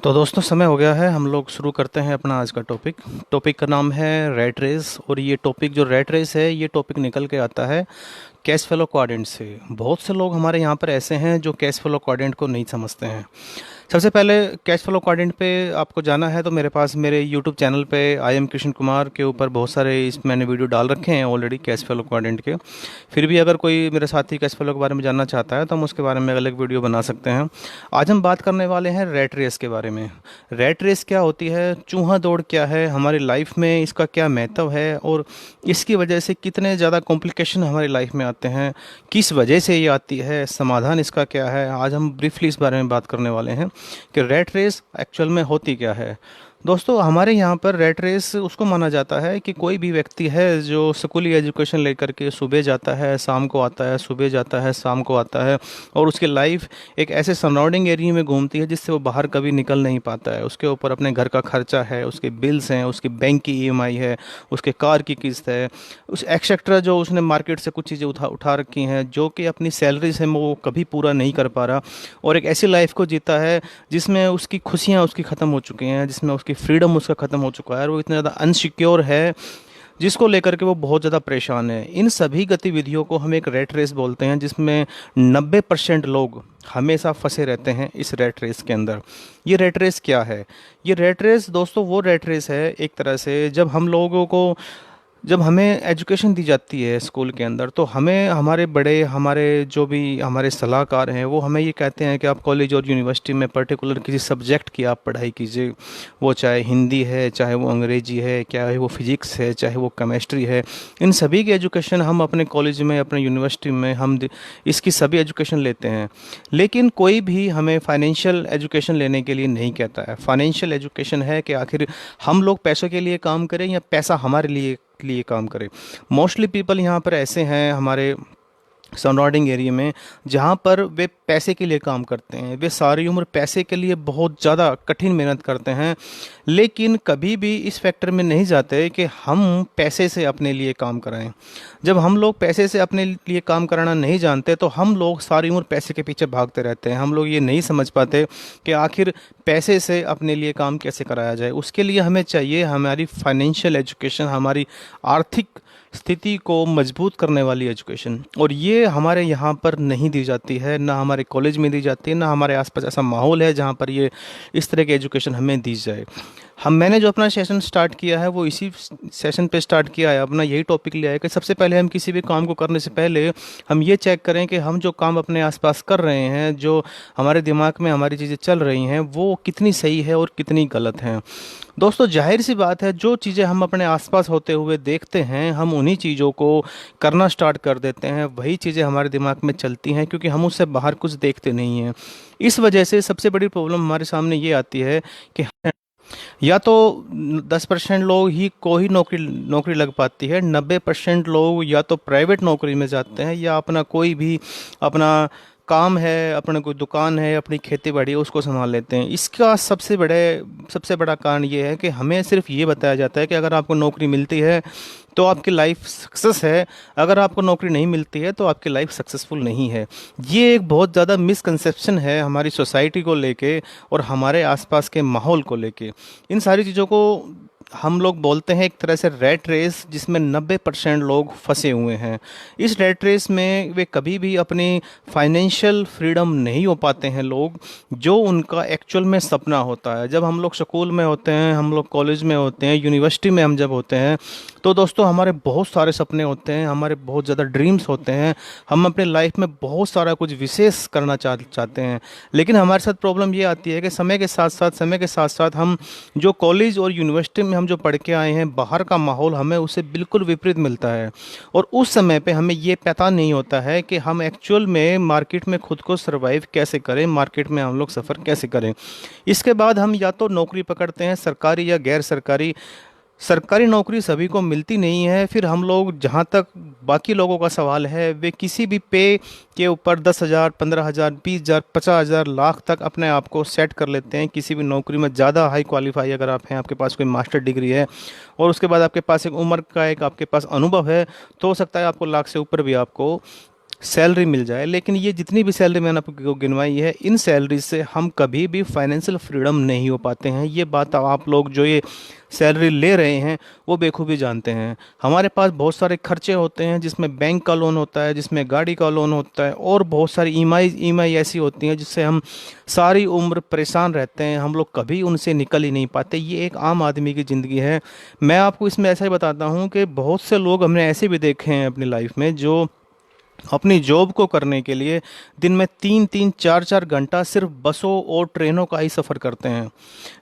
तो दोस्तों समय हो गया है। हम लोग शुरू करते हैं अपना आज का टॉपिक। टॉपिक का नाम है रैट रेस। और ये टॉपिक जो रैट रेस है, ये टॉपिक निकल के आता है कैश फ्लो क्वाड्रेंट से। बहुत से लोग हमारे यहाँ पर ऐसे हैं जो कैश फ्लो क्वाड्रेंट को नहीं समझते हैं। सबसे पहले कैश फ्लो क्वाड्रेंट पे आपको जाना है तो मेरे पास मेरे यूट्यूब चैनल पे आई एम कृष्ण कुमार के ऊपर बहुत सारे इस मैंने वीडियो डाल रखे हैं ऑलरेडी कैश फ्लो क्वाड्रेंट के। फिर भी अगर कोई मेरे साथी कैश फ्लो के बारे में जानना चाहता है तो हम उसके बारे में अलग वीडियो बना सकते हैं। आज हम बात करने वाले हैं रैट रेस के बारे में। रैट रेस क्या होती है, चूहा दौड़ क्या है, हमारी लाइफ में इसका क्या महत्व है और इसकी वजह से कितने ज़्यादा कॉम्प्लिकेशन हमारी लाइफ में आते हैं, किस वजह से ये आती है, समाधान इसका क्या है। आज हम ब्रीफली इस बारे में बात करने वाले हैं कि रैट रेस एक्चुअल में होती क्या है। दोस्तों हमारे यहाँ पर रैट रेस उसको माना जाता है कि कोई भी व्यक्ति है जो स्कूली एजुकेशन लेकर के सुबह जाता है शाम को आता है, सुबह जाता है शाम को आता है, और उसकी लाइफ एक ऐसे सराउंडिंग एरिया में घूमती है जिससे वो बाहर कभी निकल नहीं पाता है। उसके ऊपर अपने घर का खर्चा है, उसके बिल्स हैं, उसकी बैंक की ईएमआई है, उसके कार की किस्त है, उस एक्सेट्रा जो उसने मार्केट से कुछ चीज़ें उठा उठा रखी हैं जो कि अपनी सैलरी से वो कभी पूरा नहीं कर पा रहा। और एक ऐसी लाइफ को जीता है जिसमें उसकी खुशियाँ उसकी ख़त्म हो चुकी हैं, जिसमें उसकी फ्रीडम उसका ख़त्म हो चुका है, और वो इतना ज़्यादा अनसिक्योर है जिसको लेकर के वो बहुत ज़्यादा परेशान है। इन सभी गतिविधियों को हम एक रैट रेस बोलते हैं जिसमें 90% लोग हमेशा फंसे रहते हैं इस रैट रेस के अंदर। ये रैट रेस क्या है? ये रैट रेस दोस्तों वो रैट रेस है एक तरह से जब हमें एजुकेशन दी जाती है स्कूल के अंदर, तो हमें हमारे बड़े हमारे जो भी हमारे सलाहकार हैं वो हमें ये कहते हैं कि आप कॉलेज और यूनिवर्सिटी में पर्टिकुलर किसी सब्जेक्ट की आप पढ़ाई कीजिए। वो चाहे हिंदी है, चाहे वो अंग्रेजी है, चाहे वो फिजिक्स है, चाहे वो केमिस्ट्री है। इन सभी की एजुकेशन हम अपने कॉलेज में, अपने यूनिवर्सिटी में इसकी सभी एजुकेशन लेते हैं। लेकिन कोई भी हमें फाइनेंशियल एजुकेशन लेने के लिए नहीं कहता है। फाइनेंशियल एजुकेशन है कि आखिर हम लोग पैसों के लिए काम करें या पैसा हमारे लिए काम करे। मोस्टली पीपल यहाँ पर ऐसे हैं हमारे सराउंडिंग एरिया में जहाँ पर वे पैसे के लिए काम करते हैं। वे सारी उम्र पैसे के लिए बहुत ज़्यादा कठिन मेहनत करते हैं, लेकिन कभी भी इस फैक्टर में नहीं जाते कि हम पैसे से अपने लिए काम कराएं। जब हम लोग पैसे से अपने लिए काम कराना नहीं जानते तो हम लोग सारी उम्र पैसे के पीछे भागते रहते हैं। हम लोग ये नहीं समझ पाते कि आखिर पैसे से अपने लिए काम कैसे कराया जाए। उसके लिए हमें चाहिए हमारी फाइनेंशियल एजुकेशन, हमारी आर्थिक स्थिति को मजबूत करने वाली एजुकेशन। और ये हमारे यहाँ पर नहीं दी जाती है, ना हमारे कॉलेज में दी जाती है, ना हमारे आसपास ऐसा माहौल है जहाँ पर ये इस तरह की एजुकेशन हमें दी जाए। मैंने जो अपना सेशन स्टार्ट किया है वो इसी सेशन पे स्टार्ट किया है। अपना यही टॉपिक लिया है कि सबसे पहले हम किसी भी काम को करने से पहले हम ये चेक करें कि हम जो काम अपने आसपास कर रहे हैं, जो हमारे दिमाग में हमारी चीज़ें चल रही हैं, वो कितनी सही है और कितनी गलत हैं। दोस्तों जाहिर सी बात है, जो चीज़ें हम अपने आसपास होते हुए देखते हैं हम उन्हीं चीज़ों को करना स्टार्ट कर देते हैं। वही चीज़ें हमारे दिमाग में चलती हैं क्योंकि हम उससे बाहर कुछ देखते नहीं हैं। इस वजह से सबसे बड़ी प्रॉब्लम हमारे सामने ये आती है कि या तो 10% लोग ही को ही नौकरी नौकरी लग पाती है, 90% लोग या तो प्राइवेट नौकरी में जाते हैं या अपना कोई भी अपना काम है, अपना कोई दुकान है, अपनी खेती बाड़ी है, उसको संभाल लेते हैं। इसका सबसे बड़ा कारण ये है कि हमें सिर्फ ये बताया जाता है कि अगर आपको नौकरी मिलती है तो आपकी लाइफ सक्सेस है, अगर आपको नौकरी नहीं मिलती है तो आपकी लाइफ सक्सेसफुल नहीं है। ये एक बहुत ज़्यादा मिसकंसेप्शन है हमारी सोसाइटी को लेके और हमारे आसपास के माहौल को लेके। इन सारी चीज़ों को हम लोग बोलते हैं एक तरह से रैट रेस, जिसमें 90% लोग फंसे हुए हैं। इस रैट रेस में वे कभी भी अपनी फाइनेंशियल फ्रीडम नहीं हो पाते हैं लोग, जो उनका एक्चुअल में सपना होता है। जब हम लोग स्कूल में होते हैं, हम लोग कॉलेज में होते हैं, यूनिवर्सिटी में हम जब होते हैं, तो दोस्तों हमारे बहुत सारे सपने होते हैं, हमारे बहुत ज़्यादा ड्रीम्स होते हैं। हम अपने लाइफ में बहुत सारा कुछ विशेष करना चाहते हैं। लेकिन हमारे साथ प्रॉब्लम ये आती है कि समय के साथ साथ हम जो कॉलेज और यूनिवर्सिटी में हम जो पढ़ के आए हैं, बाहर का माहौल हमें उससे बिल्कुल विपरीत मिलता है। और उस समय पे हमें ये पता नहीं होता है कि हम एक्चुअल में मार्केट में खुद को सरवाइव कैसे करें, मार्केट में हम लोग सफ़र कैसे करें। इसके बाद हम या तो नौकरी पकड़ते हैं, सरकारी या गैर सरकारी। सरकारी नौकरी सभी को मिलती नहीं है। फिर हम लोग, जहाँ तक बाकी लोगों का सवाल है, वे किसी भी पे के ऊपर 10,000, 15,000, 20,000, 50,000, लाख तक अपने आप को सेट कर लेते हैं किसी भी नौकरी में। ज़्यादा हाई क्वालिफाई अगर आप हैं, आपके पास कोई मास्टर डिग्री है और उसके बाद आपके पास एक उम्र का एक आपके पास अनुभव है, तो हो सकता है आपको लाख से ऊपर भी आपको सैलरी मिल जाए, लेकिन ये जितनी भी सैलरी मैंने आपको गिनवाई है, इन सैलरी से हम कभी भी फाइनेंशियल फ्रीडम नहीं हो पाते हैं। ये बात आप लोग जो ये सैलरी ले रहे हैं वो बेखूबी जानते हैं। हमारे पास बहुत सारे खर्चे होते हैं, जिसमें बैंक का लोन होता है, जिसमें गाड़ी का लोन होता है, और बहुत सारी ईएमआई ऐसी होती हैं जिससे हम सारी उम्र परेशान रहते हैं। हम लोग कभी उनसे निकल ही नहीं पाते। ये एक आम आदमी की ज़िंदगी है। मैं आपको इसमें ऐसा ही बताता हूँ कि बहुत से लोग हमने ऐसे भी देखे हैं अपनी लाइफ में, जो अपनी जॉब को करने के लिए दिन में 3-3 4-4 घंटा सिर्फ बसों और ट्रेनों का ही सफ़र करते हैं।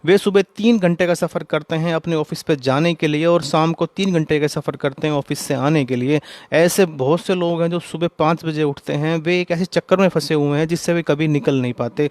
वे सुबह 3 घंटे का सफ़र करते हैं अपने ऑफिस पर जाने के लिए, और शाम को 3 घंटे का सफ़र करते हैं ऑफिस से आने के लिए। ऐसे बहुत से लोग हैं जो सुबह 5 बजे उठते हैं। वे एक ऐसे चक्कर में फंसे हुए हैं जिससे वे कभी निकल नहीं पाते।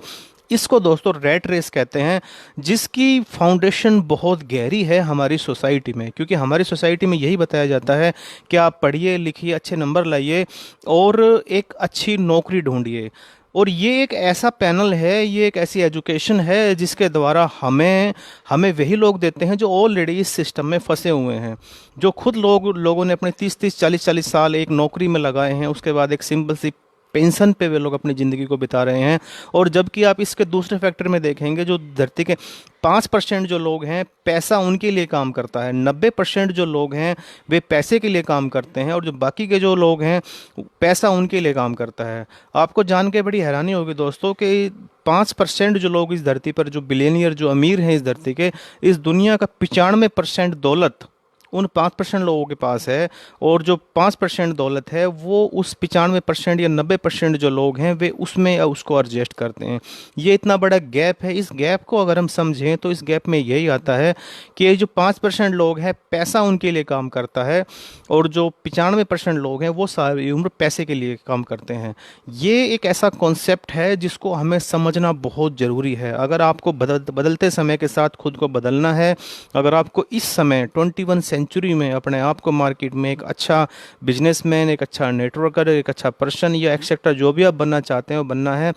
इसको दोस्तों रैट रेस कहते हैं, जिसकी फाउंडेशन बहुत गहरी है हमारी सोसाइटी में। क्योंकि हमारी सोसाइटी में यही बताया जाता है कि आप पढ़िए लिखिए, अच्छे नंबर लाइए और एक अच्छी नौकरी ढूंढिए। और ये एक ऐसा पैनल है, ये एक ऐसी एजुकेशन है जिसके द्वारा हमें हमें वही लोग देते हैं जो ऑलरेडी इस सिस्टम में फंसे हुए हैं। जो खुद लोगों ने अपने 30-30 40-40 साल एक नौकरी में लगाए हैं, उसके बाद एक सिंपल सी पेंशन पे वे लोग अपनी ज़िंदगी को बिता रहे हैं। और जबकि आप इसके दूसरे फैक्टर में देखेंगे, जो धरती के 5% जो लोग हैं, पैसा उनके लिए काम करता है। 90% जो लोग हैं वे पैसे के लिए काम करते हैं, और जो बाकी के जो लोग हैं पैसा उनके लिए काम करता है। आपको जान के बड़ी हैरानी होगी दोस्तों कि 5% जो लोग इस धरती पर, जो बिलियनियर, जो अमीर हैं इस धरती के, इस दुनिया का 95% दौलत उन 5% लोगों के पास है। और जो 5% दौलत है वो उस 95% या 90% जो लोग हैं वे उसमें उसको एडजस्ट करते हैं। ये इतना बड़ा गैप है। इस गैप को अगर हम समझें तो इस गैप में यही आता है कि ये जो 5% लोग हैं पैसा उनके लिए काम करता है, और जो 95% लोग हैं वो सारी उम्र पैसे के लिए काम करते हैं। ये एक ऐसा कॉन्सेप्ट है जिसको हमें समझना बहुत ज़रूरी है। अगर आपको बदलते समय के साथ खुद को बदलना है, अगर आपको इस समय 21 सेंचुरी में अपने आप को मार्केट में एक अच्छा बिजनेसमैन, एक अच्छा नेटवर्कर, एक अच्छा पर्सन या एक्सेट्रा जो भी आप बनना चाहते हैं वो बनना है,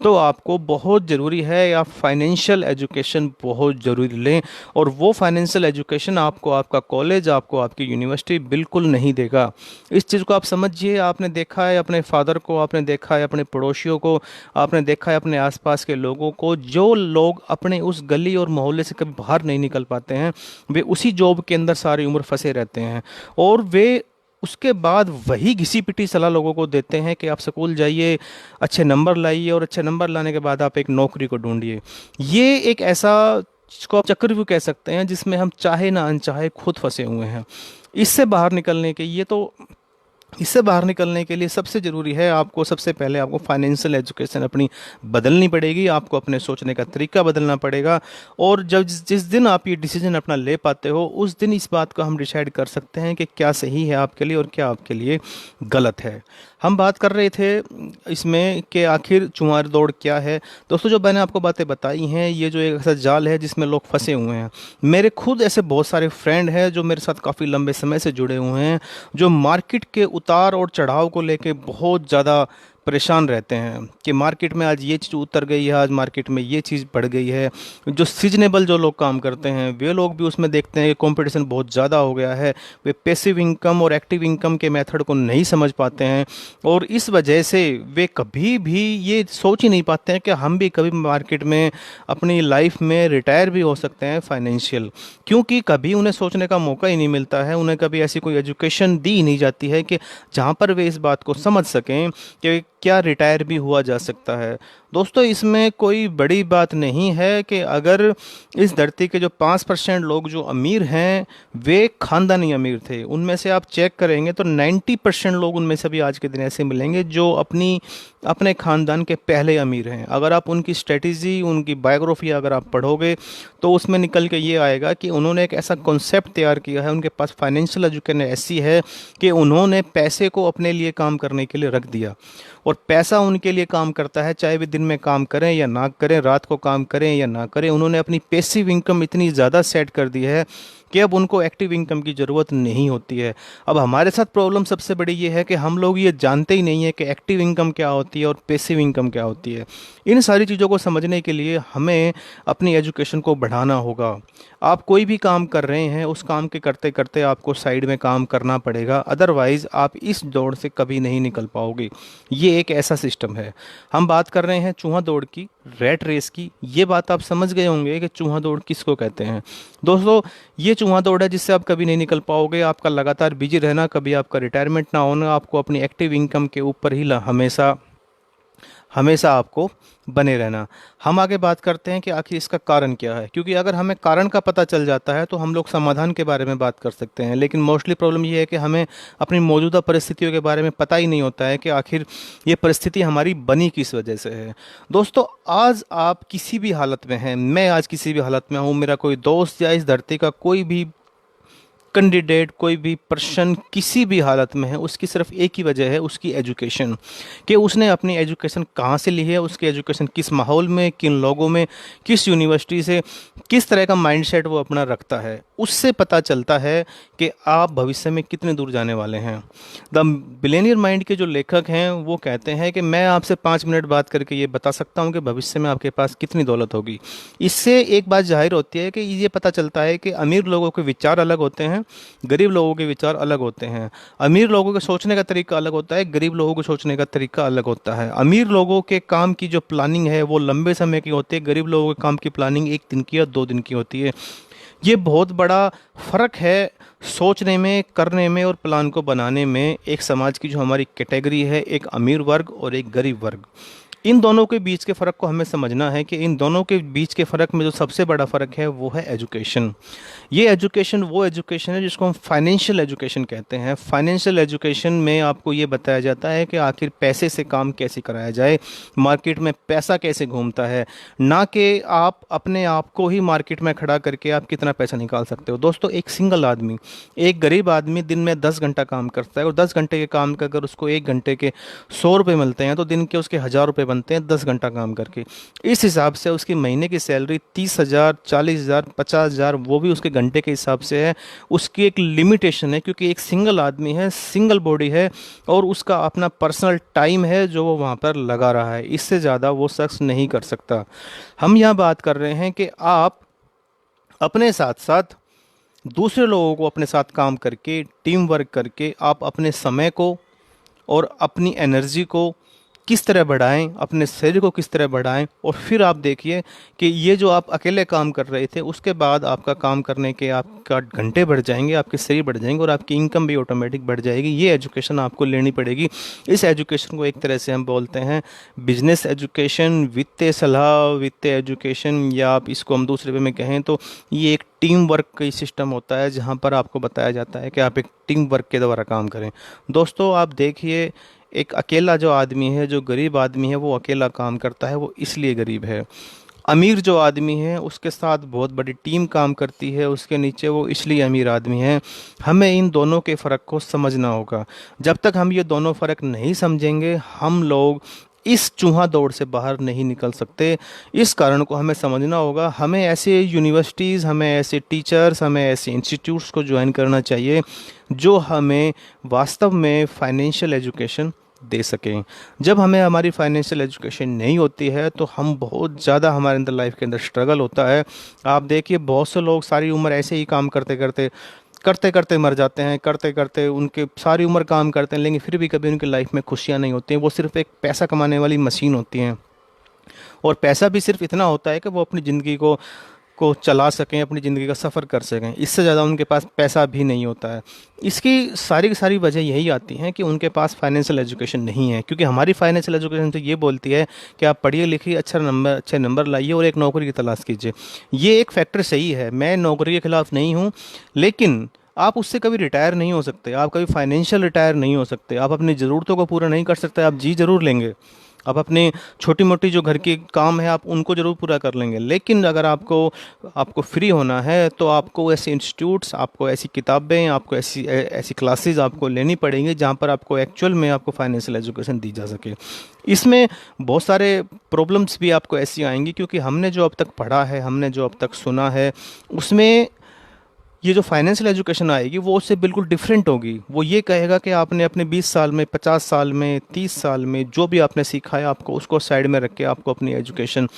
तो आपको बहुत ज़रूरी है आप फाइनेंशियल एजुकेशन बहुत ज़रूरी लें। और वो फाइनेंशियल एजुकेशन आपको आपका कॉलेज, आपको आपकी यूनिवर्सिटी बिल्कुल नहीं देगा। इस चीज़ को आप समझिए। आपने देखा है अपने फादर को, आपने देखा है अपने पड़ोसियों को, आपने देखा है अपने आसपास के लोगों को। जो लोग अपने उस गली और मोहल्ले से कभी बाहर नहीं निकल पाते हैं, वे उसी जॉब के अंदर सारी उम्र फंसे रहते हैं, और वे उसके बाद वही घिसी पिटी सलाह लोगों को देते हैं कि आप स्कूल जाइए, अच्छे नंबर लाइए, और अच्छे नंबर लाने के बाद आप एक नौकरी को ढूंढिए। ये एक ऐसा, जिसको आप चक्रव्यूह कह सकते हैं, जिसमें हम चाहे ना अनचाहे खुद फंसे हुए हैं। इससे बाहर निकलने के ये तो इससे बाहर निकलने के लिए सबसे ज़रूरी है, आपको सबसे पहले आपको फाइनेंशियल एजुकेशन अपनी बदलनी पड़ेगी। आपको अपने सोचने का तरीका बदलना पड़ेगा। और जब जिस दिन आप ये डिसीजन अपना ले पाते हो, उस दिन इस बात को हम डिसाइड कर सकते हैं कि क्या सही है आपके लिए और क्या आपके लिए गलत है। हम बात कर रहे थे इसमें कि आखिर चुमार दौड़ क्या है। दोस्तों, जो मैंने आपको बातें बताई हैं, ये जो एक ऐसा जाल है जिसमें लोग फंसे हुए हैं। मेरे खुद ऐसे बहुत सारे फ्रेंड हैं जो मेरे साथ काफ़ी लंबे समय से जुड़े हुए हैं, जो मार्केट के उतार और चढ़ाव को लेके बहुत ज़्यादा परेशान रहते हैं कि मार्केट में आज ये चीज़ उतर गई है, आज मार्केट में ये चीज़ बढ़ गई है। जो सीजनेबल जो लोग काम करते हैं वे लोग भी उसमें देखते हैं कि कंपटीशन बहुत ज़्यादा हो गया है। वे पैसिव इनकम और एक्टिव इनकम के मेथड को नहीं समझ पाते हैं, और इस वजह से वे कभी भी ये सोच ही नहीं पाते हैं कि हम भी कभी मार्केट में अपनी लाइफ में रिटायर भी हो सकते हैं फाइनेंशियल। क्योंकि कभी उन्हें सोचने का मौका ही नहीं मिलता है, उन्हें कभी ऐसी कोई एजुकेशन दी ही नहीं जाती है कि जहाँ पर वे इस बात को समझ सकें कि क्या रिटायर भी हुआ जा सकता है। दोस्तों, इसमें कोई बड़ी बात नहीं है कि अगर इस धरती के जो 5% लोग जो अमीर हैं वे ख़ानदानी अमीर थे, उनमें से आप चेक करेंगे तो 90% लोग उनमें से भी आज के दिन ऐसे मिलेंगे जो अपने ख़ानदान के पहले अमीर हैं। अगर आप उनकी स्ट्रेटजी, उनकी बायोग्राफी अगर आप पढ़ोगे तो उसमें निकल के ये आएगा कि उन्होंने एक ऐसा कॉन्सेप्ट तैयार किया है, उनके पास फाइनेंशियल एजुकेशन ऐसी है कि उन्होंने पैसे को अपने लिए काम करने के लिए रख दिया। और पैसा उनके लिए काम करता है, चाहे वे दिन में काम करें या ना करें, रात को काम करें या ना करें। उन्होंने अपनी पैसिव इनकम इतनी ज़्यादा सेट कर दी है कि अब उनको एक्टिव इनकम की ज़रूरत नहीं होती है। अब हमारे साथ प्रॉब्लम सबसे बड़ी ये है कि हम लोग ये जानते ही नहीं है कि एक्टिव इनकम क्या होती है और पैसिव इनकम क्या होती है। इन सारी चीज़ों को समझने के लिए हमें अपनी एजुकेशन को बढ़ाना होगा। आप कोई भी काम कर रहे हैं, उस काम के करते करते आपको साइड में काम करना पड़ेगा, अदरवाइज़ आप इस दौड़ से कभी नहीं निकल पाओगे। ये एक ऐसा सिस्टम है। हम बात कर रहे हैं चूहा दौड़ की, रैट रेस की। ये बात आप समझ गए होंगे कि चूहा दौड़ किसको कहते हैं। दोस्तों, ये चूहा दौड़ है जिससे आप कभी नहीं निकल पाओगे। आपका लगातार बिजी रहना, कभी आपका रिटायरमेंट ना होना, आपको अपनी एक्टिव इनकम के ऊपर ही हमेशा हमेशा आपको बने रहना। हम आगे बात करते हैं कि आखिर इसका कारण क्या है, क्योंकि अगर हमें कारण का पता चल जाता है तो हम लोग समाधान के बारे में बात कर सकते हैं। लेकिन मोस्टली प्रॉब्लम ये है कि हमें अपनी मौजूदा परिस्थितियों के बारे में पता ही नहीं होता है कि आखिर ये परिस्थिति हमारी बनी किस वजह से है। दोस्तों, आज आप किसी भी हालत में हैं, मैं आज किसी भी हालत में हूँ, मेरा कोई दोस्त या इस धरती का कोई भी कैंडिडेट, कोई भी पर्सन किसी भी हालत में है, उसकी सिर्फ एक ही वजह है, उसकी एजुकेशन। कि उसने अपनी एजुकेशन कहाँ से ली है, उसकी एजुकेशन किस माहौल में, किन लोगों में, किस यूनिवर्सिटी से, किस तरह का माइंडसेट वो अपना रखता है, उससे पता चलता है कि आप भविष्य में कितने दूर जाने वाले हैं। द बिलियनियर माइंड के जो लेखक हैं वो कहते हैं कि मैं आपसे 5 मिनट बात करके ये बता सकता हूँ कि भविष्य में आपके पास कितनी दौलत होगी। इससे एक बात जाहिर होती है कि ये पता चलता है कि अमीर लोगों के विचार अलग होते हैं, गरीब लोगों के विचार अलग होते हैं। अमीर लोगों के सोचने का तरीका अलग होता है, गरीब लोगों के सोचने का तरीका अलग होता है। अमीर लोगों के काम की जो प्लानिंग है वो लंबे समय की होती है, गरीब लोगों के काम की प्लानिंग 1 दिन की या 2 दिन की होती है। ये बहुत बड़ा फ़र्क है सोचने में, करने में और प्लान को बनाने में। एक समाज की जो हमारी कैटेगरी है, एक अमीर वर्ग और एक गरीब वर्ग, इन दोनों के बीच के फ़र्क को हमें समझना है कि इन दोनों के बीच के फ़र्क में जो सबसे बड़ा फ़र्क है वो है एजुकेशन। ये एजुकेशन वो एजुकेशन है जिसको हम फाइनेंशियल एजुकेशन कहते हैं। फाइनेंशियल एजुकेशन में आपको ये बताया जाता है कि आखिर पैसे से काम कैसे कराया जाए, मार्केट में पैसा कैसे घूमता है, ना कि आप अपने आप को ही मार्केट में खड़ा करके आप कितना पैसा निकाल सकते हो। दोस्तों, एक सिंगल आदमी, एक गरीब आदमी दिन में 10 घंटा काम करता है और 10 घंटे के काम का अगर उसको 1 घंटे के 100 रुपये मिलते हैं तो दिन के उसके 1000 रुपये बनते हैं 10 घंटा काम करके। इस हिसाब से उसकी महीने की सैलरी 30,000, 40,000, 50,000, वो भी उसके घंटे के हिसाब से है। उसकी एक लिमिटेशन है क्योंकि एक सिंगल आदमी है, सिंगल बॉडी है और उसका अपना पर्सनल टाइम है जो वो वहाँ पर लगा रहा है। इससे ज़्यादा वो शख्स नहीं कर सकता। हम यहाँ बात कर रहे हैं कि आप अपने साथ साथ दूसरे लोगों को अपने साथ काम करके, टीम वर्क करके आप अपने समय को और अपनी एनर्जी को किस तरह बढ़ाएं, अपने शरीर को किस तरह बढ़ाएं। और फिर आप देखिए कि ये जो आप अकेले काम कर रहे थे उसके बाद आपका काम करने के आपका घंटे बढ़ जाएंगे, आपके शरीर बढ़ जाएंगे और आपकी इनकम भी ऑटोमेटिक बढ़ जाएगी। ये एजुकेशन आपको लेनी पड़ेगी। इस एजुकेशन को एक तरह से हम बोलते हैं बिजनेस एजुकेशन, वित्तीय सलाह, वित्तीय एजुकेशन, या आप इसको हम दूसरे वे में कहें तो ये एक टीम वर्क का सिस्टम होता है जहाँ पर आपको बताया जाता है कि आप एक टीम वर्क के द्वारा काम करें। दोस्तों, आप देखिए, एक अकेला जो आदमी है, जो गरीब आदमी है, वो अकेला काम करता है, वो इसलिए गरीब है। अमीर जो आदमी है उसके साथ बहुत बड़ी टीम काम करती है, उसके नीचे, वो इसलिए अमीर आदमी है। हमें इन दोनों के फ़र्क को समझना होगा। जब तक हम ये दोनों फ़र्क नहीं समझेंगे हम लोग इस चूहा दौड़ से बाहर नहीं निकल सकते। इस कारण को हमें समझना होगा। हमें ऐसे यूनिवर्सिटीज़, हमें ऐसे टीचर्स, हमें ऐसे इंस्टीट्यूट्स को ज्वाइन करना चाहिए जो हमें वास्तव में फाइनेंशियल एजुकेशन दे सकें। जब हमें हमारी फाइनेंशियल एजुकेशन नहीं होती है तो हम बहुत ज़्यादा, हमारे अंदर लाइफ के अंदर स्ट्रगल होता है। आप देखिए, बहुत से लोग सारी उम्र ऐसे ही काम करते करते करते करते मर जाते हैं, करते करते उनके सारी उम्र काम करते हैं लेकिन फिर भी कभी उनकी लाइफ में खुशियाँ नहीं होती हैं। वो सिर्फ एक पैसा कमाने वाली मशीन होती हैं और पैसा भी सिर्फ इतना होता है कि वो अपनी ज़िंदगी को चला सकें, अपनी ज़िंदगी का सफ़र कर सकें। इससे ज़्यादा उनके पास पैसा भी नहीं होता है। इसकी सारी की सारी वजह यही आती है कि उनके पास फाइनेंशियल एजुकेशन नहीं है। क्योंकि हमारी फाइनेंशियल एजुकेशन तो ये बोलती है कि आप पढ़िए लिखिए, अच्छे नंबर लाइए और एक नौकरी की तलाश कीजिए। ये एक फैक्टर सही है, मैं नौकरी के ख़िलाफ़ नहीं हूँ, लेकिन आप उससे कभी रिटायर नहीं हो सकते, आप कभी फाइनेंशियल रिटायर नहीं हो सकते, आप अपनी ज़रूरतों को पूरा नहीं कर सकते। आप जी ज़रूर लेंगे, आप अपनी छोटी मोटी जो घर की काम है आप उनको ज़रूर पूरा कर लेंगे, लेकिन अगर आपको आपको फ्री होना है तो आपको ऐसे इंस्टीट्यूट्स, आपको ऐसी किताबें, आपको ऐसी ऐसी क्लासेस आपको लेनी पड़ेंगी जहाँ पर आपको एक्चुअल में आपको फाइनेंशियल एजुकेशन दी जा सके। इसमें बहुत सारे प्रॉब्लम्स भी आपको ऐसी आएंगी, क्योंकि हमने जो अब तक पढ़ा है, हमने जो अब तक सुना है, उसमें ये जो फाइनेंशियल एजुकेशन आएगी वो उससे बिल्कुल डिफरेंट होगी। वो ये कहेगा कि आपने अपने 20 साल में, 50 साल में, 30 साल में जो भी आपने सीखा है आपको उसको साइड में रख के आपको अपनी एजुकेशन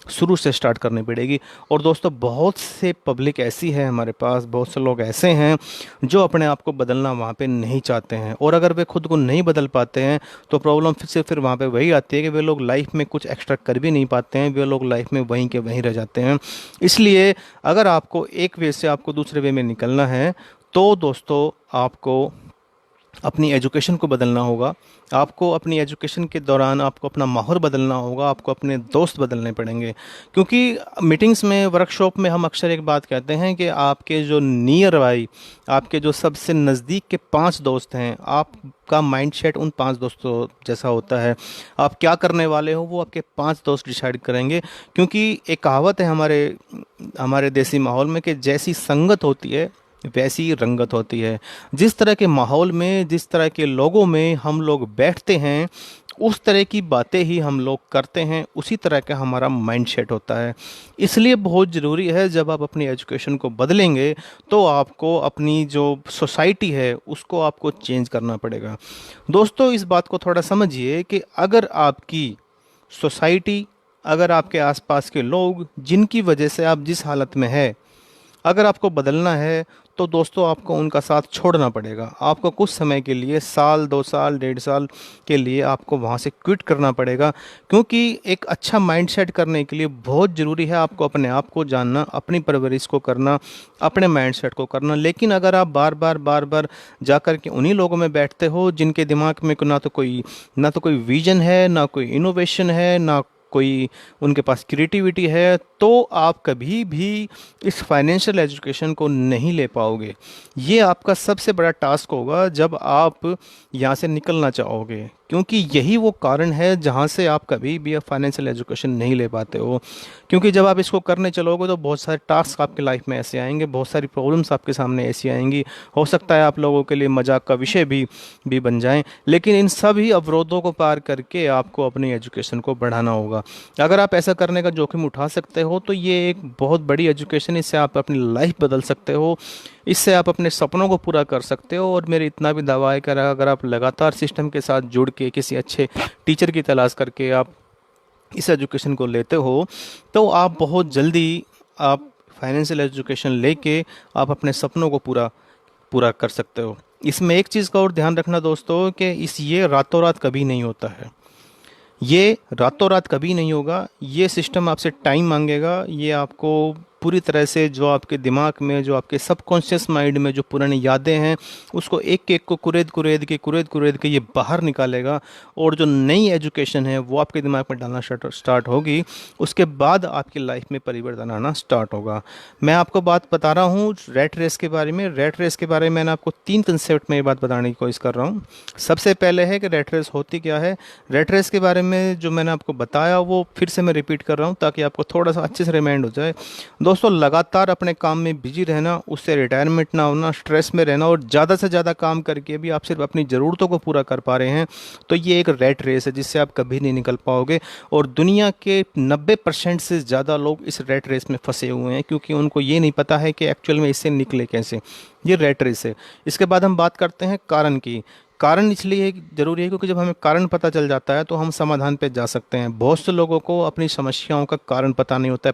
शुरू से स्टार्ट करनी पड़ेगी। और दोस्तों बहुत से पब्लिक ऐसी है हमारे पास, बहुत से लोग ऐसे हैं जो अपने आप को बदलना वहाँ पे नहीं चाहते हैं, और अगर वे खुद को नहीं बदल पाते हैं तो प्रॉब्लम फिर वहाँ पे वही आती है कि वे लोग लाइफ में कुछ एक्स्ट्रा कर भी नहीं पाते हैं, वे लोग लाइफ में वहीं के वहीं रह जाते हैं। इसलिए अगर आपको एक वे से आपको दूसरे वे में निकलना है तो दोस्तों आपको अपनी एजुकेशन को बदलना होगा। आपको अपनी एजुकेशन के दौरान आपको अपना माहौल बदलना होगा, आपको अपने दोस्त बदलने पड़ेंगे। क्योंकि मीटिंग्स में, वर्कशॉप में हम अक्सर एक बात कहते हैं कि आपके जो नियर बाई, आपके जो सबसे नज़दीक के 5 दोस्त हैं, आपका माइंडसेट उन 5 दोस्तों जैसा होता है। आप क्या करने वाले हो वो आपके 5 दोस्त डिसाइड करेंगे। क्योंकि एक कहावत है हमारे हमारे देसी माहौल में कि जैसी संगत होती है वैसी रंगत होती है। जिस तरह के माहौल में, जिस तरह के लोगों में हम लोग बैठते हैं, उस तरह की बातें ही हम लोग करते हैं, उसी तरह का हमारा माइंडसेट होता है। इसलिए बहुत ज़रूरी है जब आप अपनी एजुकेशन को बदलेंगे तो आपको अपनी जो सोसाइटी है उसको आपको चेंज करना पड़ेगा। दोस्तों इस बात को थोड़ा समझिए कि अगर आपकी सोसाइटी, अगर आपके आसपास के लोग जिनकी वजह से आप जिस हालत में है, अगर आपको बदलना है तो दोस्तों आपको उनका साथ छोड़ना पड़ेगा। आपको कुछ समय के लिए, साल, 2 साल, 1.5 साल के लिए आपको वहाँ से क्विट करना पड़ेगा। क्योंकि एक अच्छा माइंडसेट करने के लिए बहुत ज़रूरी है आपको अपने आप को जानना, अपनी परवरिश को करना, अपने माइंडसेट को करना। लेकिन अगर आप बार बार जा कर के उन्हीं लोगों में बैठते हो जिनके दिमाग में ना तो कोई विजन है, ना कोई इनोवेशन है, ना कोई उनके पास क्रिएटिविटी है, तो आप कभी भी इस फाइनेंशियल एजुकेशन को नहीं ले पाओगे। ये आपका सबसे बड़ा टास्क होगा जब आप यहाँ से निकलना चाहोगे, क्योंकि यही वो कारण है जहाँ से आप कभी भी फाइनेंशियल एजुकेशन नहीं ले पाते हो। क्योंकि जब आप इसको करने चलोगे तो बहुत सारे टास्क आपके लाइफ में ऐसे आएंगे, बहुत सारी प्रॉब्लम्स आपके सामने ऐसी आएंगी, हो सकता है आप लोगों के लिए मजाक का विषय भी बन जाएं। लेकिन इन सभी अवरोधों को पार करके आपको अपनी एजुकेशन को बढ़ाना होगा। अगर आप ऐसा करने का जोखिम उठा सकते हो तो ये एक बहुत बड़ी एजुकेशन, इससे आप अपनी लाइफ बदल सकते हो, इससे आप अपने सपनों को पूरा कर सकते हो। और मेरे इतना भी दावा है कि अगर आप लगातार सिस्टम के साथ जुड़ के किसी अच्छे टीचर की तलाश करके आप इस एजुकेशन को लेते हो तो आप बहुत जल्दी आप फाइनेंशियल एजुकेशन लेके आप अपने सपनों को पूरा पूरा कर सकते हो। इसमें एक चीज़ का और ध्यान रखना दोस्तों कि ये रातों रात कभी नहीं होता है। ये रातों रात कभी नहीं होगा। ये सिस्टम आपसे टाइम मांगेगा। ये आपको पूरी तरह से जो आपके दिमाग में, जो आपके सबकॉन्शियस माइंड में जो पुरानी यादें हैं उसको एक एक को कुरेद कुरेद के ये बाहर निकालेगा। और जो नई एजुकेशन है वो आपके दिमाग में डालना स्टार्ट होगी। उसके बाद आपकी लाइफ में परिवर्तन आना स्टार्ट होगा। मैं आपको बात बता रहा हूँ रैट रेस के बारे में। रैट रेस के बारे में मैंने आपको 3 कंसेप्ट में ये बात बताने की कोशिश कर रहा हूँ। सबसे पहले है कि रैट रेस होती क्या है। रैट रेस के बारे में जो मैंने आपको बताया वो फिर से मैं रिपीट कर रहा हूँ ताकि आपको थोड़ा सा अच्छे से रिमाइंड हो जाए। दोस्तों लगातार अपने काम में बिजी रहना, उससे रिटायरमेंट ना होना, स्ट्रेस में रहना और ज़्यादा से ज़्यादा काम करके भी आप सिर्फ अपनी ज़रूरतों को पूरा कर पा रहे हैं, तो ये एक रैट रेस है जिससे आप कभी नहीं निकल पाओगे। और दुनिया के 90% से ज़्यादा लोग इस रैट रेस में फंसे हुए हैं क्योंकि उनको ये नहीं पता है कि एक्चुअल में इससे निकले कैसे। ये रैट रेस है। इसके बाद हम बात करते हैं कारण की। कारण इसलिए ज़रूरी है क्योंकि जब हमें कारण पता चल जाता है तो हम समाधान पे जा सकते हैं। बहुत से लोगों को अपनी समस्याओं का कारण पता नहीं होता है,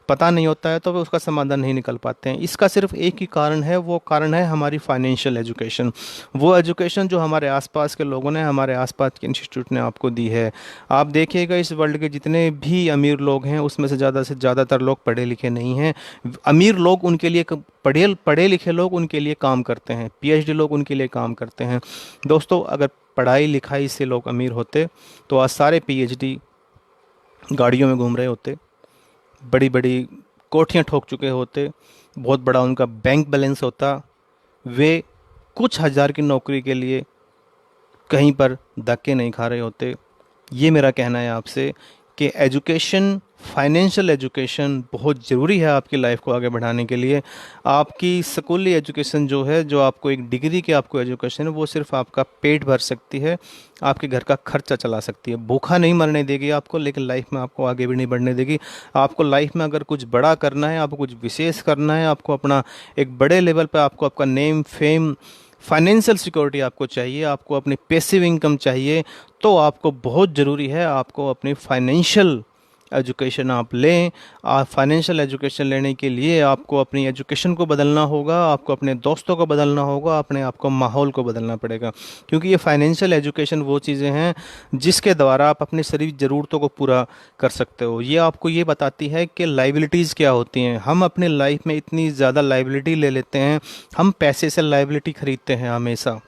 पता नहीं होता है तो वे उसका समाधान नहीं निकल पाते हैं। इसका सिर्फ एक ही कारण है, वो कारण है हमारी फाइनेंशियल एजुकेशन। वो एजुकेशन जो हमारे आसपास के लोगों ने, हमारे आसपास के इंस्टीट्यूट ने आपको दी है। आप देखिएगा इस वर्ल्ड के जितने भी अमीर लोग हैं उसमें से ज़्यादातर लोग पढ़े लिखे नहीं हैं। अमीर लोग उनके लिए, पढ़े लिखे लोग उनके लिए काम करते हैं, पीएचडी लोग उनके लिए काम करते हैं। दोस्तों अगर पढ़ाई लिखाई से लोग अमीर होते तो आज सारे पीएचडी गाड़ियों में घूम रहे होते, बड़ी बड़ी कोठियाँ ठोक चुके होते, बहुत बड़ा उनका बैंक बैलेंस होता। वे कुछ हज़ार की नौकरी के लिए कहीं पर धक्के नहीं खा रहे होते। ये मेरा कहना है आपसे कि एजुकेशन, फाइनेंशियल एजुकेशन बहुत ज़रूरी है आपकी लाइफ को आगे बढ़ाने के लिए। आपकी स्कूली एजुकेशन जो है, जो आपको एक डिग्री की आपको एजुकेशन है, वो सिर्फ आपका पेट भर सकती है, आपके घर का खर्चा चला सकती है, भूखा नहीं मरने देगी आपको, लेकिन लाइफ में आपको आगे भी नहीं बढ़ने देगी। आपको लाइफ में अगर कुछ बड़ा करना है, आपको कुछ विशेष करना है, आपको अपना एक बड़े लेवल पर आपको आपका नेम फेम, फाइनेंशियल सिक्योरिटी आपको चाहिए, आपको अपनी पैसिव इनकम चाहिए, तो आपको बहुत ज़रूरी है आपको अपनी फाइनेंशियल एजुकेशन आप लें। फाइनेंशियल एजुकेशन लेने के लिए आपको अपनी एजुकेशन को बदलना होगा, आपको अपने दोस्तों को बदलना होगा, अपने आपको माहौल को बदलना पड़ेगा। क्योंकि ये फाइनेंशियल एजुकेशन वो चीज़ें हैं जिसके द्वारा आप अपनी सारी ज़रूरतों को पूरा कर सकते हो। ये आपको ये बताती है कि लाइबिलिटीज़ क्या होती हैं। हम अपनी लाइफ में इतनी ज़्यादा लाइबिलिटी ले लेते हैं, हम पैसे से लाइबिलिटी खरीदते हैं हमेशा।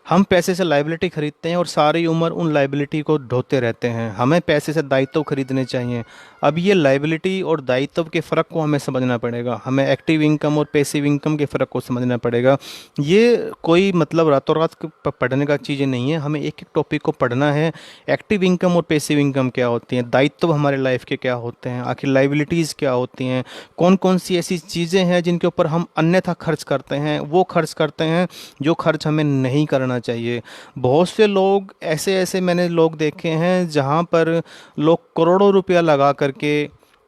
हम पैसे से लाइबिलिटी खरीदते हैं और सारी उम्र उन लाइबिलिटी को ढोते रहते हैं। हमें पैसे से दायित्व खरीदने चाहिए। अब ये लाइबिलिटी और दायित्व के फ़र्क को हमें समझना पड़ेगा। हमें एक्टिव इनकम और पैसिव इनकम के फ़र्क को समझना पड़ेगा। ये कोई मतलब रातों रात पढ़ने का चीज़ें नहीं है, हमें एक एक टॉपिक को पढ़ना है। एक्टिव इनकम और पैसिव इनकम क्या होती हैं, दायित्व हमारे लाइफ के क्या होते हैं, आखिर लाइबिलिटीज़ क्या होती हैं, कौन कौन सी ऐसी चीज़ें हैं जिनके ऊपर हम अन्यथा खर्च करते हैं, वो खर्च करते हैं जो खर्च हमें नहीं करना चाहिए। बहुत से लोग ऐसे ऐसे मैंने लोग देखे हैं जहाँ पर लोग करोड़ों रुपया लगा करके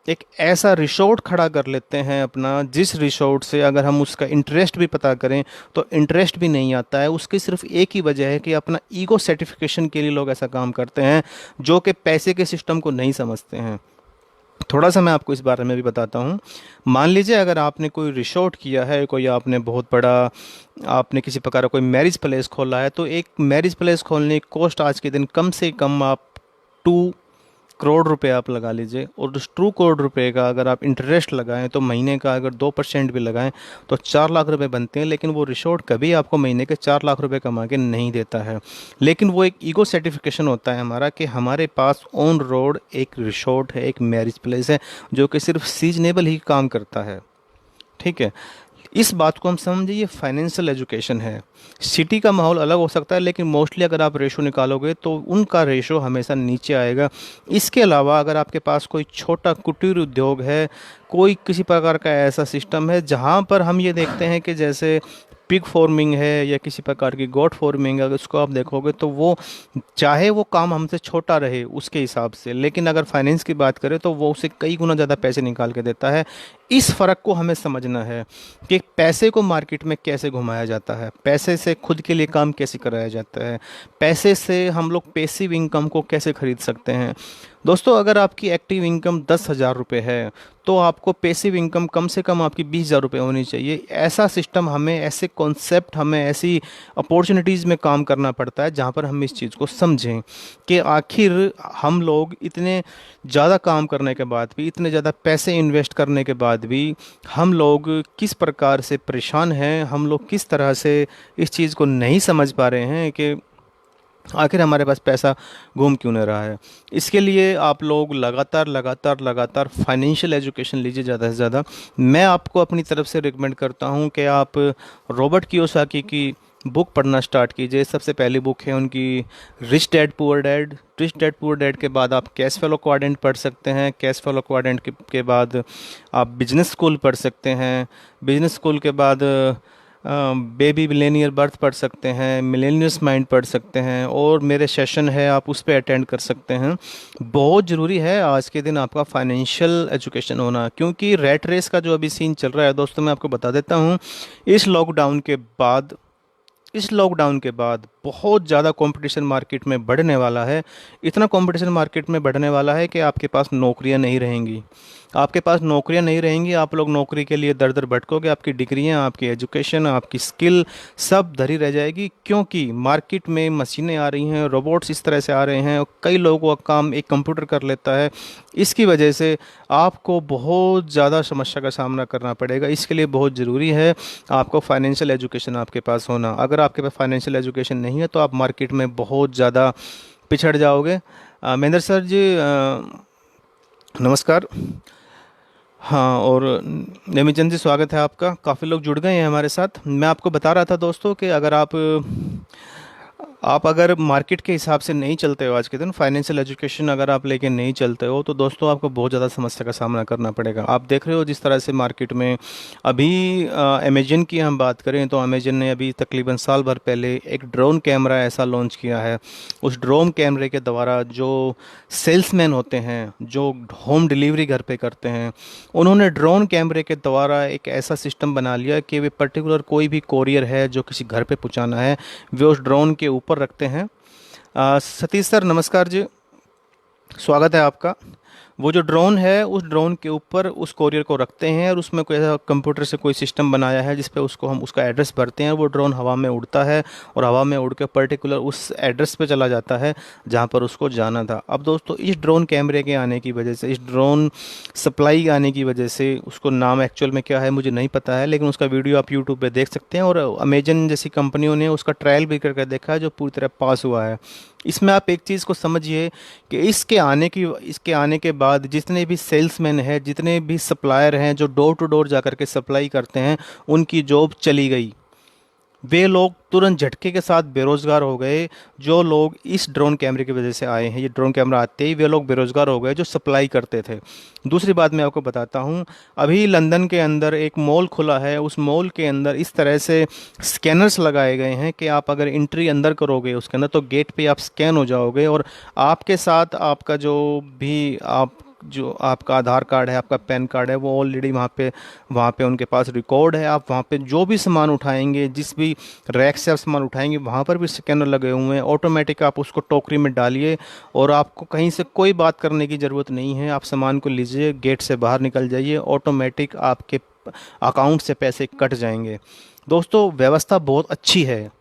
एक ऐसा रिसोर्ट खड़ा कर लेते हैं अपना, जिस रिसोर्ट से अगर हम उसका इंटरेस्ट भी पता करें तो इंटरेस्ट भी नहीं आता है। उसकी सिर्फ एक ही वजह है कि अपना ईगो सर्टिफिकेशन के लिए लोग ऐसा काम करते हैं, जो कि पैसे के सिस्टम को नहीं समझते हैं। थोड़ा सा मैं आपको इस बारे में भी बताता हूँ। मान लीजिए अगर आपने कोई रिसोर्ट किया है, कोई आपने बहुत बड़ा, आपने किसी प्रकार का कोई मैरिज प्लेस खोला है, तो एक मैरिज प्लेस खोलने की कॉस्ट आज के दिन कम से कम आप 2 करोड़ रुपए आप लगा लीजिए। और उस 2 करोड़ रुपए का अगर आप इंटरेस्ट लगाएं तो महीने का अगर 2% भी लगाएं तो 4 लाख रुपए बनते हैं। लेकिन वो रिसोर्ट कभी आपको महीने के 4 लाख रुपए कमा के नहीं देता है। लेकिन वो एक ईगो सर्टिफिकेशन होता है हमारा कि हमारे पास ऑन रोड एक रिसोर्ट है, एक मैरिज प्लेस है, जो कि सिर्फ सीजनेबल ही काम करता है। ठीक है, इस बात को हम समझिए, ये फाइनेंशियल एजुकेशन है। सिटी का माहौल अलग हो सकता है, लेकिन मोस्टली अगर आप रेशो निकालोगे तो उनका रेशो हमेशा नीचे आएगा। इसके अलावा अगर आपके पास कोई छोटा कुटीर उद्योग है, कोई किसी प्रकार का ऐसा सिस्टम है जहाँ पर हम ये देखते हैं कि जैसे पिग फार्मिंग है या किसी प्रकार की गोट फार्मिंग है, अगर उसको आप देखोगे तो वो चाहे वो काम हमसे छोटा रहे उसके हिसाब से, लेकिन अगर फाइनेंस की बात करें तो वो उसे कई गुना ज़्यादा पैसे निकाल के देता है। इस फ़र्क को हमें समझना है कि पैसे को मार्केट में कैसे घुमाया जाता है, पैसे से खुद के लिए काम कैसे कराया जाता है, पैसे से हम लोग पैसिव इनकम को कैसे खरीद सकते हैं। दोस्तों, अगर आपकी एक्टिव इनकम 10,000 रुपये है तो आपको पैसिव इनकम कम से कम आपकी 20,000 रुपये होनी चाहिए। ऐसा सिस्टम हमें, ऐसे कॉन्सेप्ट हमें, ऐसी अपॉर्चुनिटीज़ में काम करना पड़ता है जहाँ पर हम इस चीज़ को समझें कि आखिर हम लोग इतने ज़्यादा काम करने के बाद भी, इतने ज़्यादा पैसे इन्वेस्ट करने के बाद भी हम लोग किस प्रकार से परेशान हैं, हम लोग किस तरह से इस चीज़ को नहीं समझ पा रहे हैं कि आखिर हमारे पास पैसा घूम क्यों नहीं रहा है। इसके लिए आप लोग लगातार लगातार लगातार फाइनेंशियल एजुकेशन लीजिए ज़्यादा से ज़्यादा। मैं आपको अपनी तरफ से रिकमेंड करता हूं कि आप रॉबर्ट कियोसाकी की बुक पढ़ना स्टार्ट कीजिए। सबसे पहली बुक है उनकी rich dad poor dad. Rich dad poor dad के बाद आप कैश फ्लो क्वाड्रेंट पढ़ सकते हैं। कैश फ्लो क्वाड्रेंट के बाद आप बिजनेस स्कूल पढ़ सकते हैं। बिजनेस स्कूल के बाद बेबी मिलेनियर बर्थ पढ़ सकते हैं, मिलेनियस माइंड पढ़ सकते हैं, और मेरे सेशन है आप उस पर अटेंड कर सकते हैं। बहुत ज़रूरी है आज के दिन आपका फाइनेंशियल एजुकेशन होना, क्योंकि रैट रेस का जो अभी सीन चल रहा है दोस्तों, मैं आपको बता देता हूँ। इस लॉकडाउन के बाद बहुत ज़्यादा कंपटीशन मार्केट में बढ़ने वाला है। इतना कंपटीशन मार्केट में बढ़ने वाला है कि आपके पास नौकरियां नहीं रहेंगी। आपके पास नौकरियां नहीं रहेंगी, आप लोग नौकरी के लिए दर दर भटकोगे। आपकी डिग्रियां, आपकी एजुकेशन, आपकी स्किल सब धरी रह जाएगी, क्योंकि मार्केट में मशीनें आ रही हैं, रोबोट्स इस तरह से आ रहे हैं, और कई लोगों का काम एक कंप्यूटर कर लेता है। इसकी वजह से आपको बहुत ज़्यादा समस्या का सामना करना पड़ेगा। इसके लिए बहुत ज़रूरी है आपको फाइनेंशियल एजुकेशन आपके पास होना। अगर आपके पास फाइनेंशियल एजुकेशन नहीं है तो आप मार्केट में बहुत ज़्यादा पिछड़ जाओगे। महेंद्र सर जी, नमस्कार। हाँ, और नेमीचंद जी, स्वागत है आपका। काफ़ी लोग जुड़ गए हैं हमारे साथ। मैं आपको बता रहा था दोस्तों कि अगर आप अगर मार्केट के हिसाब से नहीं चलते हो आज के दिन, फाइनेंशियल एजुकेशन अगर आप लेके नहीं चलते हो, तो दोस्तों आपको बहुत ज़्यादा समस्या का सामना करना पड़ेगा। आप देख रहे हो जिस तरह से मार्केट में अभी अमेजन की हम बात करें तो अमेजन ने अभी तकरीबन साल भर पहले एक ड्रोन कैमरा ऐसा लॉन्च किया है। उस ड्रोन कैमरे के द्वारा जो सेल्समैन होते हैं, जो होम डिलीवरी घर पे करते हैं, उन्होंने ड्रोन कैमरे के द्वारा एक ऐसा सिस्टम बना लिया कि वे पर्टिकुलर कोई भी कोरियर है जो किसी घर पे पहुंचाना है, वे उस ड्रोन के ऊपर रखते हैं। सतीश सर नमस्कार जी, स्वागत है आपका। वो जो ड्रोन है उस ड्रोन के ऊपर उस कोरियर को रखते हैं और उसमें कोई ऐसा कंप्यूटर से कोई सिस्टम बनाया है जिस पे उसको हम उसका एड्रेस भरते हैं, वो ड्रोन हवा में उड़ता है और हवा में उड़ के पर्टिकुलर उस एड्रेस पे चला जाता है जहाँ पर उसको जाना था। अब दोस्तों इस ड्रोन कैमरे के आने की वजह से, इस ड्रोन सप्लाई आने की वजह से, उसको नाम एक्चुअल में क्या है मुझे नहीं पता है, लेकिन उसका वीडियो आप यूट्यूब पे देख सकते हैं और अमेजन जैसी कंपनियों ने उसका ट्रायल भी करके देखा है जो पूरी तरह पास हुआ है। इसमें आप एक चीज़ को समझिए कि इसके आने के बाद जितने भी सेल्समैन हैं, जितने भी सप्लायर हैं जो डोर टू डोर जा कर के सप्लाई करते हैं, उनकी जॉब चली गई। वे लोग तुरंत झटके के साथ बेरोजगार हो गए। जो लोग इस ड्रोन कैमरे की वजह से आए हैं, ये ड्रोन कैमरा आते ही वे लोग बेरोजगार हो गए जो सप्लाई करते थे। दूसरी बात मैं आपको बताता हूँ, अभी लंदन के अंदर एक मॉल खुला है, उस मॉल के अंदर इस तरह से स्कैनर्स लगाए गए हैं कि आप अगर एंट्री अंदर करोगे उसके अंदर, तो गेट पे आप स्कैन हो जाओगे और आपके साथ आपका जो आपका आधार कार्ड है, आपका पैन कार्ड है, वो ऑलरेडी वहाँ पे उनके पास रिकॉर्ड है। आप वहाँ पे जो भी सामान उठाएंगे, जिस भी रैक से आप सामान उठाएंगे, वहाँ पर भी स्कैनर लगे हुए हैं। ऑटोमेटिक आप उसको टोकरी में डालिए और आपको कहीं से कोई बात करने की ज़रूरत नहीं है। आप सामान को लीजिए, गेट से बाहर निकल जाइए, ऑटोमेटिक आपके अकाउंट से पैसे कट जाएंगे। दोस्तों व्यवस्था बहुत अच्छी है,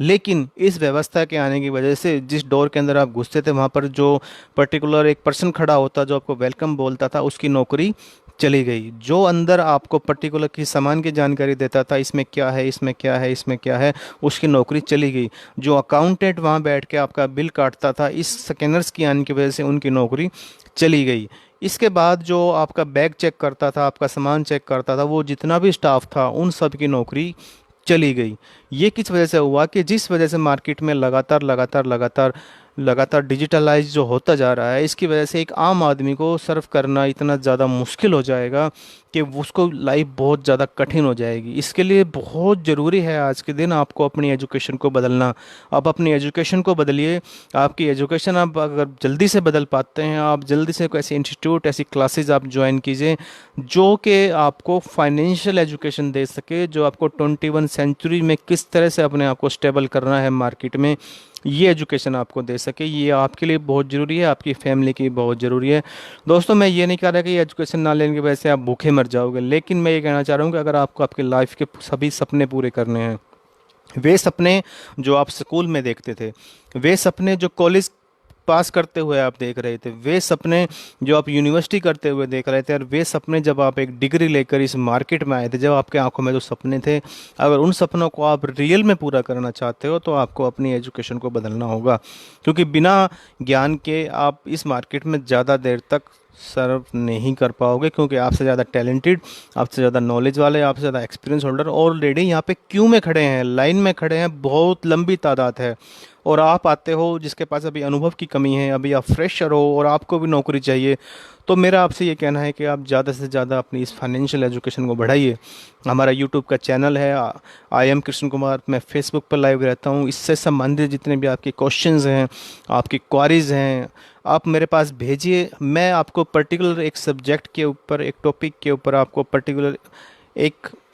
लेकिन इस व्यवस्था के आने की वजह से जिस डोर के अंदर आप घुसते थे वहाँ पर जो पर्टिकुलर एक पर्सन खड़ा होता जो आपको वेलकम बोलता था, उसकी नौकरी चली गई। जो अंदर आपको पर्टिकुलर किसी सामान की जानकारी देता था, इसमें क्या है, इसमें क्या है, इसमें क्या है, उसकी नौकरी चली गई। जो अकाउंटेंट वहाँ बैठ के आपका बिल काटता था, इस स्कैनर्स की आने की वजह से उनकी नौकरी चली गई। इसके बाद जो आपका बैग चेक करता था, आपका सामान चेक करता था, वो जितना भी स्टाफ था उन सब की नौकरी चली गई। ये किस वजह से हुआ कि जिस वजह से मार्केट में लगातार लगातार लगातार लगातार डिजिटलाइज जो होता जा रहा है, इसकी वजह से एक आम आदमी को सर्व करना इतना ज़्यादा मुश्किल हो जाएगा कि उसको लाइफ बहुत ज़्यादा कठिन हो जाएगी। इसके लिए बहुत ज़रूरी है आज के दिन आपको अपनी एजुकेशन को बदलना। आप अपनी एजुकेशन को बदलिए। आपकी एजुकेशन आप अगर जल्दी से बदल पाते हैं, आप जल्दी से कोई ऐसे इंस्टीट्यूट, ऐसी क्लासेस आप ज्वाइन कीजिए जो कि आपको फाइनेंशियल एजुकेशन दे सके, जो आपको 21 सेंचुरी में किस तरह से अपने आप को स्टेबल करना है मार्केट में, ये एजुकेशन आपको दे सके। ये आपके लिए बहुत ज़रूरी है, आपकी फैमिली की बहुत ज़रूरी है। दोस्तों मैं ये नहीं कह रहा कि ये एजुकेशन ना लेने की वजह से आप भूखे मर जाओगे, लेकिन मैं ये कहना चाह रहा हूँ कि अगर आपको आपकी लाइफ के सभी सपने पूरे करने हैं, वे सपने जो आप स्कूल में देखते थे, वे सपने जो कॉलेज पास करते हुए आप देख रहे थे, वे सपने जो आप यूनिवर्सिटी करते हुए देख रहे थे, और वे सपने जब आप एक डिग्री लेकर इस मार्केट में आए थे, जब आपके आंखों में जो सपने थे, अगर उन सपनों को आप रियल में पूरा करना चाहते हो तो आपको अपनी एजुकेशन को बदलना होगा। क्योंकि बिना ज्ञान के आप इस मार्केट में ज़्यादा देर तक सर्व नहीं कर पाओगे, क्योंकि आपसे ज़्यादा टैलेंटेड, आपसे ज़्यादा नॉलेज वाले, आपसे ज़्यादा एक्सपीरियंस होल्डर ऑलरेडी यहाँ पे क्यू में खड़े हैं, लाइन में खड़े हैं, बहुत लंबी तादाद है। और आप आते हो जिसके पास अभी अनुभव की कमी है, अभी आप फ्रेशर हो और आपको भी नौकरी चाहिए। तो मेरा आपसे ये कहना है कि आप ज़्यादा से ज़्यादा अपनी इस फाइनेंशियल एजुकेशन को बढ़ाइए। हमारा यूट्यूब का चैनल है आई एम कृष्ण कुमार, मैं फेसबुक पर लाइव रहता हूँ। इससे संबंधित जितने भी आपके क्वेश्चंस हैं, आपकी क्वारीज़ हैं, आप मेरे पास भेजिए। मैं आपको पर्टिकुलर एक सब्जेक्ट के ऊपर, एक टॉपिक के ऊपर आपको पर्टिकुलर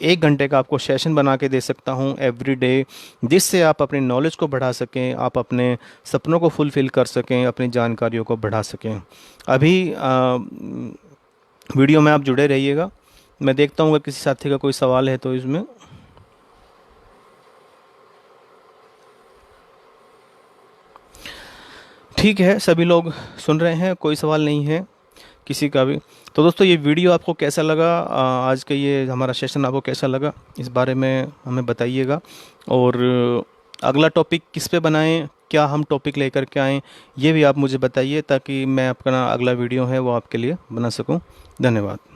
एक घंटे का आपको सेशन बना के दे सकता हूँ एवरी डे, जिससे आप अपनी नॉलेज को बढ़ा सकें, आप अपने सपनों को फुलफ़िल कर सकें, अपनी जानकारियों को बढ़ा सकें। अभी वीडियो में आप जुड़े रहिएगा। मैं देखता हूँ अगर किसी साथी का कोई सवाल है तो इसमें। ठीक है, सभी लोग सुन रहे हैं, कोई सवाल नहीं है किसी का भी। तो दोस्तों ये वीडियो आपको कैसा लगा, आज का ये हमारा सेशन आपको कैसा लगा, इस बारे में हमें बताइएगा। और अगला टॉपिक किस पे बनाएं, क्या हम टॉपिक लेकर के आएँ, ये भी आप मुझे बताइए, ताकि मैं अपना अगला वीडियो है वो आपके लिए बना सकूं। धन्यवाद।